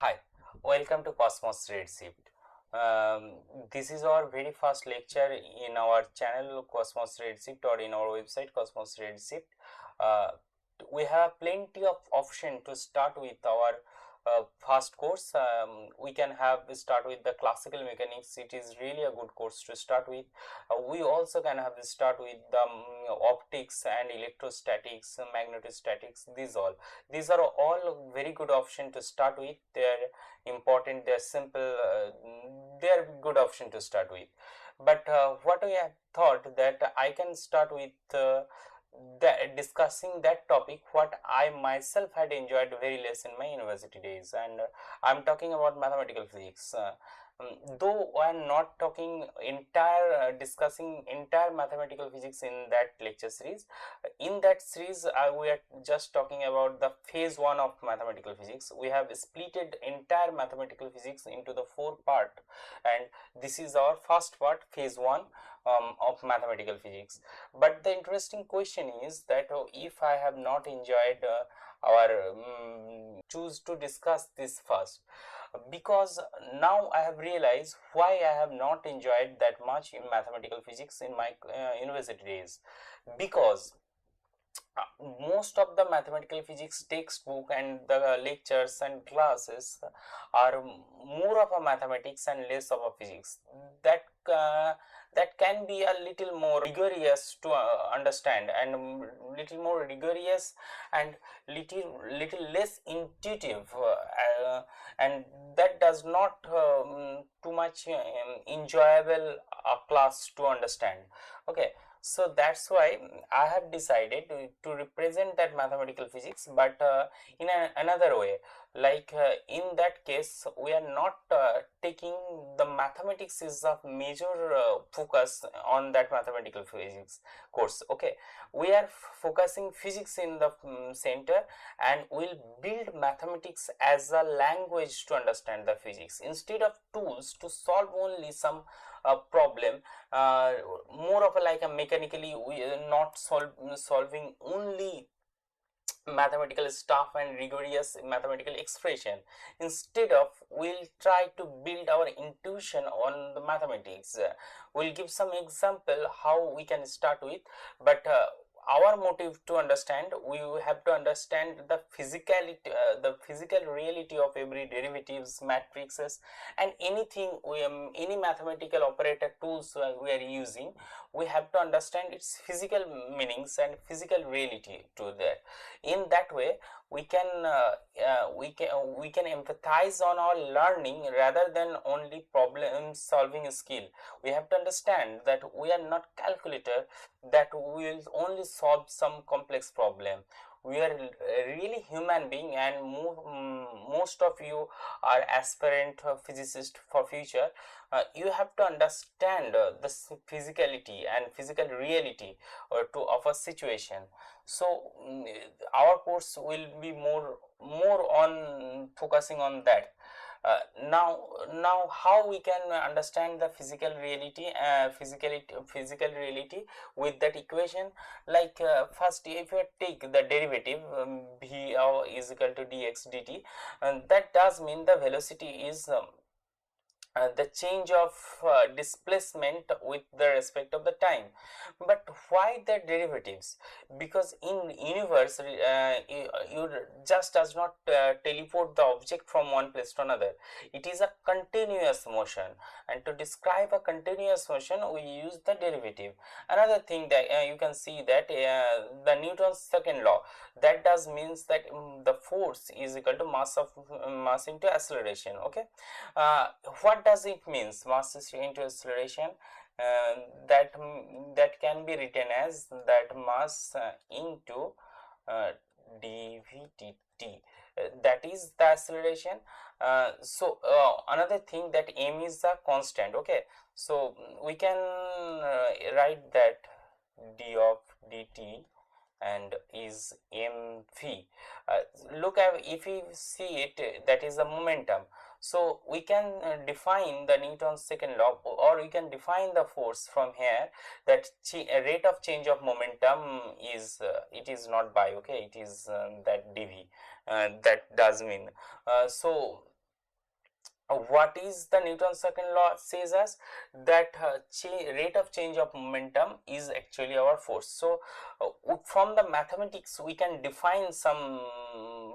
Hi, welcome to Cosmos Redshift. This is our very first lecture in our channel Cosmos Redshift or in our website Cosmos Redshift. Uh, we have plenty of option to start with our first course. We can have start with the classical mechanics. It is really a good course to start with. We also can have start with the optics and electrostatics, magnetostatics. These are all very good option to start with. They're important, they're simple, they're good option to start with. But what I have thought that I can start with discussing that topic what I myself had enjoyed very less in my university days, and I'm talking about mathematical physics. Though I'm not talking entire discussing entire mathematical physics in that lecture series. In that series we are just talking about the phase 1 of mathematical physics. We have splitted entire mathematical physics into the 4 part, and this is our first part, phase 1 of mathematical physics. But the interesting question is that if I have not enjoyed our choose to discuss this first, because now I have realized why I have not enjoyed that much in mathematical physics in my university days. Because most of the mathematical physics textbook and the lectures and classes are more of a mathematics and less of a physics. That that can be a little more rigorous to understand, and little more rigorous and little less intuitive, and that does not too much enjoyable class to understand. Okay, so that's why I have decided to represent that mathematical physics, but in another way. Like in that case, we are not taking the mathematics is of major focus on that mathematical physics course. Okay, we are focusing physics in the center, and we'll build mathematics as a language to understand the physics instead of tools to solve only some problem. uh, More of a like a mechanically, we are not solving only mathematical stuff and rigorous mathematical expression. Instead of, we'll try to build our intuition on the mathematics. We'll give some example how we can start with, but our motive to understand, we have to understand the physicality, the physical reality of every derivatives, matrices, and anything any mathematical operator tools we are using. We have to understand its physical meanings and physical reality to that. In that way, we can we can empathize on our learning rather than only problem solving skill. We have to understand that we are not calculator that will only solve some complex problem. We are really human being, and most of you are aspirant physicist for future. You have to understand the physicality and physical reality of a situation. So our course will be more on focusing on that. uh, now now how we can understand the physical reality, physical reality with that equation. Like first, if you take the derivative, v is equal to dx dt, and that does mean the velocity is the change of displacement with the respect of the time. But why the derivatives? Because in universe, you just does not teleport the object from one place to another. It is a continuous motion, and to describe a continuous motion we use the derivative. Another thing that you can see that the Newton's second law, that does means that the force is equal to mass into acceleration. Okay, uh, what does it means, mass into acceleration? uh, that can be written as that mass into uh, dvdt, that is the acceleration. Another thing, that m is the constant. Okay, so we can write that d of dt and is mv. Look at, if you see it, that is the momentum. So we can define the Newton's second law, or we can define the force from here, that rate of change of momentum is it is not by, okay, it is that dv. That does mean, so what is the Newton's second law says us that rate of change of momentum is actually our force. So from the mathematics we can define some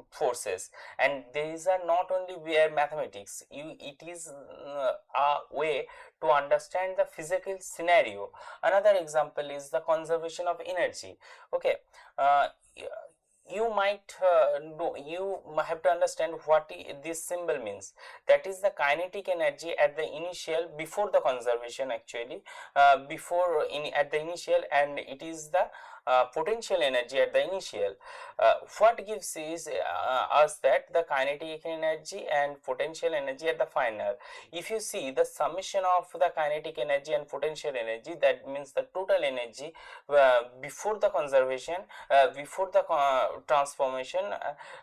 forces, and these are not only where mathematics, it is a way to understand the physical scenario. Another example is the conservation of energy. Okay, uh, you might know, you have to understand what this symbol means. That is the kinetic energy at the initial, before the conservation actually, before at the initial, and it is the potential energy at the initial. What gives is us that the kinetic energy and potential energy at the final. If you see the summation of the kinetic energy and potential energy, that means the total energy before the conservation, before the transformation,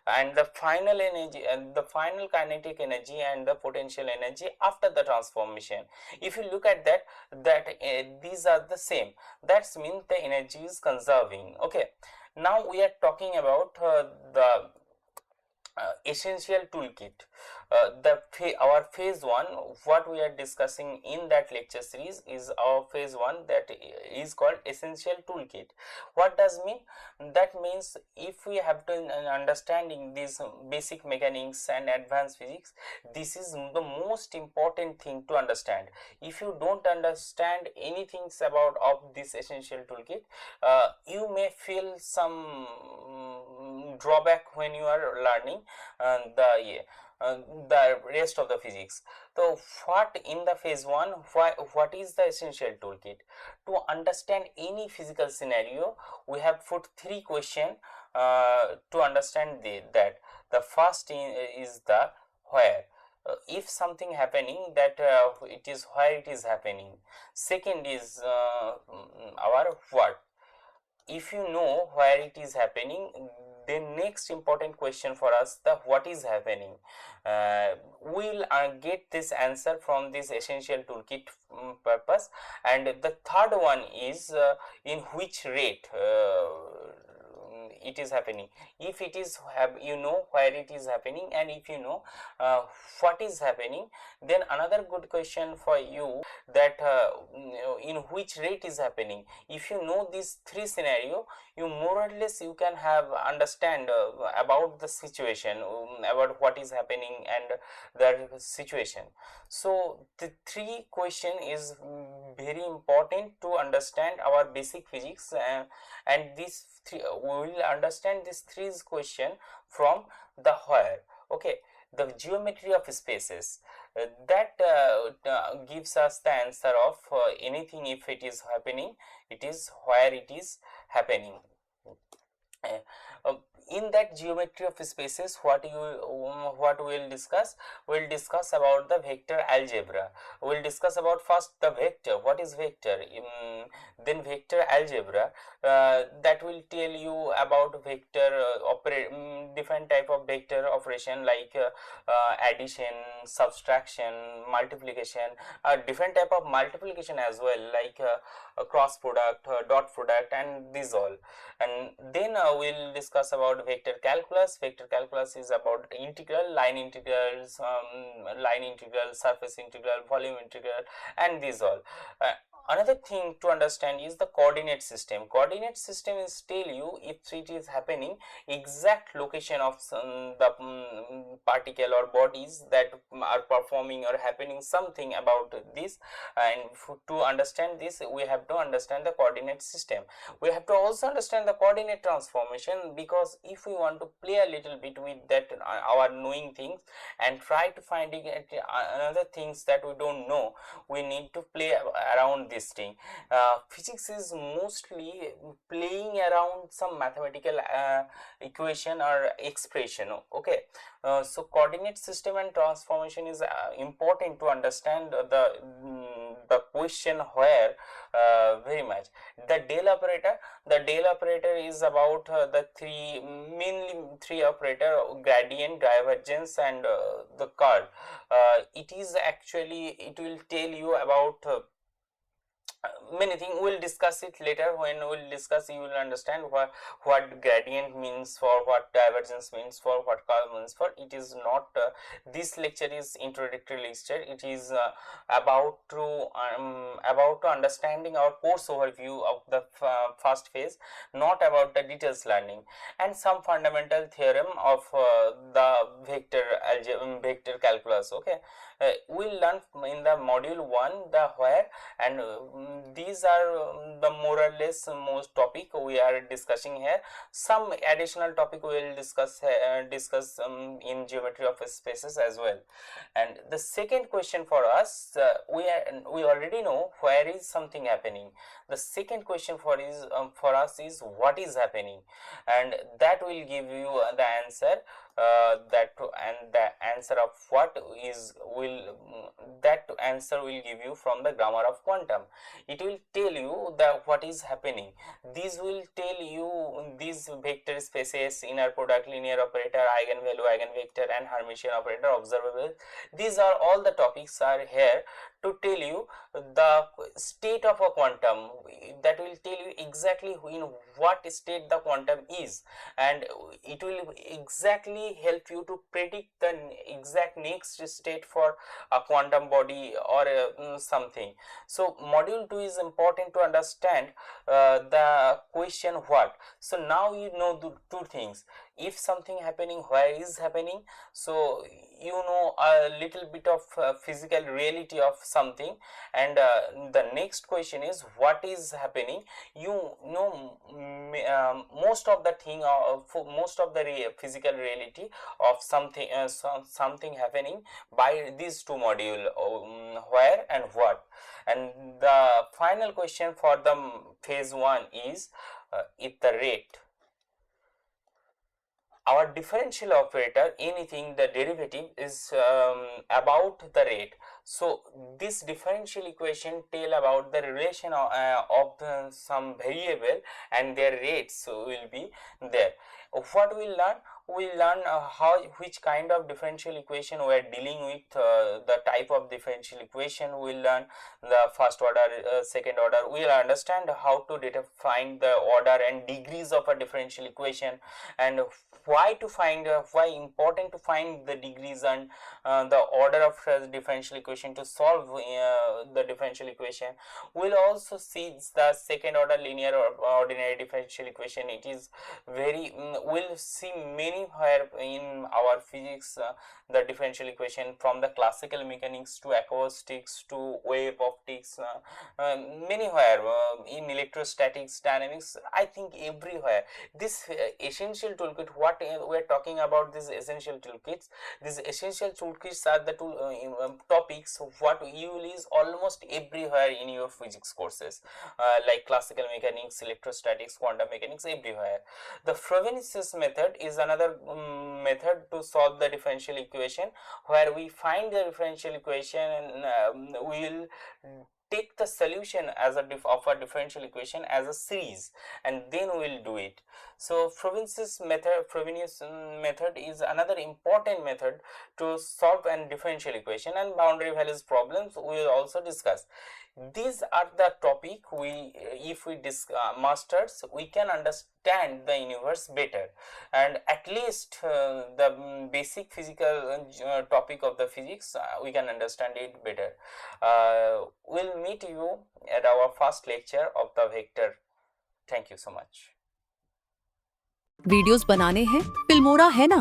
and the final energy and the final kinetic energy and the potential energy after the transformation. If you look at that, these are the same, that means the energy is conserving. Okay, now we are talking about the essential toolkit. Our phase 1, what we are discussing in that lecture series is our phase 1, that is called essential toolkit. What does mean? That means if we have to understanding these basic mechanics and advanced physics, this is the most important thing to understand. If you don't understand anything about of this essential toolkit, you may feel some drawback when you are learning the rest of the physics. So what in the phase 1, what is the essential toolkit? To understand any physical scenario, we have put 3 questions to understand that. The first is the where. If something happening, that it is where it is happening. Second is our what. If you know where it is happening, then next important question for us, the what is happening. We'll get this answer from this essential toolkit purpose. And the third one is in which rate it is happening. If it is you know where it is happening, and if you know what is happening, then another good question for you, that in which rate is happening. If you know these 3 scenario, you more or less you can have understand about the situation, about what is happening and the situation. So the 3 question is very important to understand our basic physics, and this we will understand this 3 question from the where. Okay, the geometry of spaces, that gives us the answer of anything. If it is happening, it is where it is happening. Uh, in that geometry of spaces, what we will discuss, we will discuss about the vector algebra. We will discuss about first the vector, what is vector, then vector algebra, that will tell you about vector different type of vector operation, like addition, subtraction, multiplication, different type of multiplication as well, like cross product, dot product, and these all. And then we will discuss about vector calculus. Vector calculus is about integral, line integrals, surface integral, volume integral, and these all. Another thing to understand is the coordinate system. Coordinate system is tell you if it is happening exact location of the particle or bodies that are performing or happening something about this. And to understand this, we have to understand the coordinate system. We have to also understand the coordinate transformation, because if we want to play a little bit with that our knowing things and try to finding another things that we don't know, we need to play around this thing. Physics is mostly playing around some mathematical equation or expression. Okay, so coordinate system and transformation is important to understand the question where very much. The Del operator is about mainly three operator: gradient, divergence, and the curl. It is actually, it will tell you about many things we'll discuss it later. When we'll discuss, you will understand what gradient means for, what divergence means for, what curl means for. It is not this lecture is introductory lecture. It is about to understanding our course overview of the first phase, not about the details learning, and some fundamental theorem of the vector calculus. Okay, we'll learn in the module 1 the where, and these are the more or less most topic we are discussing here. Some additional topic we will discuss in geometry of spaces as well. And the second question for us, we already know where is something happening. The second question for us is what is happening, and that will give you the answer. And the answer of what is will that answer will give you from the grammar of quantum. It will tell you that what is happening. These will tell you these vector spaces, inner product, linear operator, eigenvalue, eigenvector, and Hermitian operator observable. These are all the topics are here to tell you the state of a quantum. That will tell you exactly in what state the quantum is, and it will exactly help you to predict the exact next state for a quantum body or something. So module 2 is important to understand the question what. So now you know the two things: if something happening, where is happening. So you know a little bit of physical reality of something, and the next question is what is happening. You know most of the thing, most of the physical reality of something, something happening by these two module, where and what. And the final question for the phase 1 is if the rate, our differential operator, anything the derivative is about the rate. So this differential equation tell about the relation of some variable and their rates will be there. What we learn? We learn which kind of differential equation we are dealing with, the type of differential equation. We learn the first order, second order. We will understand how to define the order and degrees of a differential equation, and why to find why important to find the degrees and the order of differential equation to solve the differential equation. We'll also see the second order linear or ordinary differential equation. It is very we'll see many where in our physics the differential equation, from the classical mechanics to acoustics to wave optics, many where in electrostatics, dynamics. I think everywhere this essential toolkit, what we are talking about, these essential toolkits, these essential toolkits are the topics what you will use almost everywhere in your physics courses, like classical mechanics, electrostatics, quantum mechanics, everywhere. The Frobenius method is another method to solve the differential equation, where we find the differential equation and we will take the solution as of a differential equation as a series, and then we will do it. So Frobenius method is another important method to solve a differential equation, and boundary values problems we will also discuss. These are the topic if we masters, we can understand the universe better, and at least the basic physical topic of the physics we can understand it better. We'll meet you at our first lecture of the vector. Thank you so much. Videos बनाने हैं, Filmora है ना।